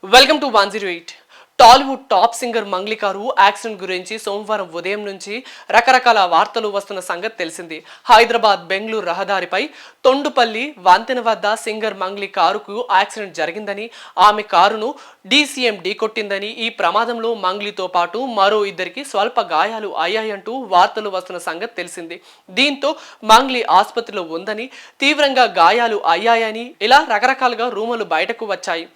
Welcome to 108. Tollywood top singer Mangli గారు accident గురించి సోమవారం ఉదయం నుంచి రకరకాల వార్తలు వస్తున్న సంగతి తెలిసింది. హైదరాబాద్ బెంగళూరు రహదారిపై తొండుపల్లి వంతెన వద్ద సింగర్ మంగ్లీ కారుకు యాక్సిడెంట్ జరిగిందని, ఆమె కారును డీసీఎం ఢీకొట్టిందని, ఈ ప్రమాదంలో మంగ్లీతో పాటు మరో ఇద్దరికి స్వల్ప గాయాలు అయ్యాయంటూ వార్తలు వస్తున్న సంగతి తెలిసింది. దీంతో మంగ్లీ ఆసుపత్రిలో ఉందని, తీవ్రంగా గాయాలు అయ్యాయని ఇలా రకరకాలుగా రూమర్లు బయటకు వచ్చాయి.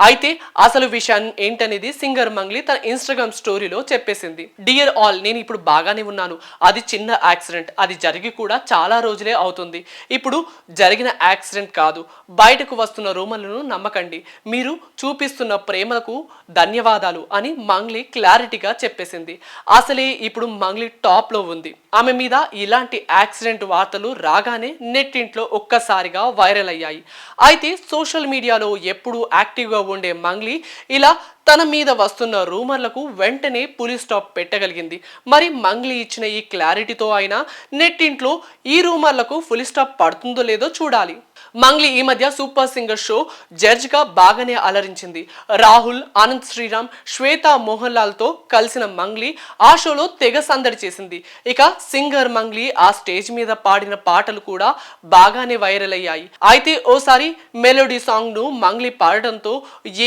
అయితే అసలు విషయం ఏంటనేది సింగర్ మంగ్లీ తన ఇన్స్టాగ్రామ్ స్టోరీలో చెప్పేసింది. డియర్ ఆల్, నేను ఇప్పుడు బాగానే ఉన్నాను. అది చిన్న యాక్సిడెంట్. అది జరిగి కూడా చాలా రోజులే అవుతుంది. ఇప్పుడు జరిగిన యాక్సిడెంట్ కాదు. బయటకు వస్తున్న రూమర్లను నమ్మకండి. మీరు చూపిస్తున్న ప్రేమకు ధన్యవాదాలు అని మంగ్లీ క్లారిటీగా చెప్పేసింది. అసలే ఇప్పుడు మంగ్లీ టాప్ లో ఉంది. ఆమె మీద ఇలాంటి యాక్సిడెంట్ వార్తలు రాగానే నెట్టింట్లో ఒక్కసారిగా వైరల్ అయ్యాయి. అయితే సోషల్ మీడియాలో ఎప్పుడు యాక్టివ్గా ఉండే మంగ్లీ ఇలా తన మీద వస్తున్న రూమర్లకు వెంటనే పులి స్టాప్ పెట్టగలిగింది. మరి మంగ్లీ ఇచ్చిన ఈ క్లారిటీతో అయినా నెట్టింట్లో ఈ రూమర్లకు ఫుల్ స్టాప్ పడుతుందో లేదో చూడాలి. మంగ్లీ ఈ మధ్య సూపర్ సింగర్ షో జడ్జ్ గా బాగానే అలరించింది. రాహుల్, ఆనంద్ శ్రీరామ్, శ్వేతా మోహన్ లాల్ తో కలిసిన మంగ్లీ ఆ షోలో తెగ సందడి చేసింది. ఇక సింగర్ మంగ్లీ ఆ స్టేజ్ మీద పాడిన పాటలు కూడా బాగానే వైరల్ అయ్యాయి. అయితే ఓసారి మెలోడీ సాంగ్ ను మంగ్లీ పాడటంతో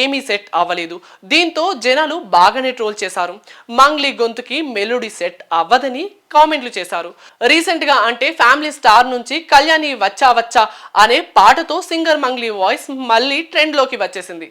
ఏమీ సెట్ అవ్వలేదు. దీంతో జనాలు బాగానే ట్రోల్ చేశారు. మంగ్లీ గొంతుకి మెలోడీ సెట్ అవ్వదని కామెంట్లు చేశారు. రీసెంట్ గా అంటే ఫ్యామిలీ స్టార్ నుంచి కళ్యాణి వచ్చా వచ్చా అనే పాటతో సింగర్ మంగ్లీ వాయిస్ మళ్ళీ ట్రెండ్ లోకి వచ్చేసింది.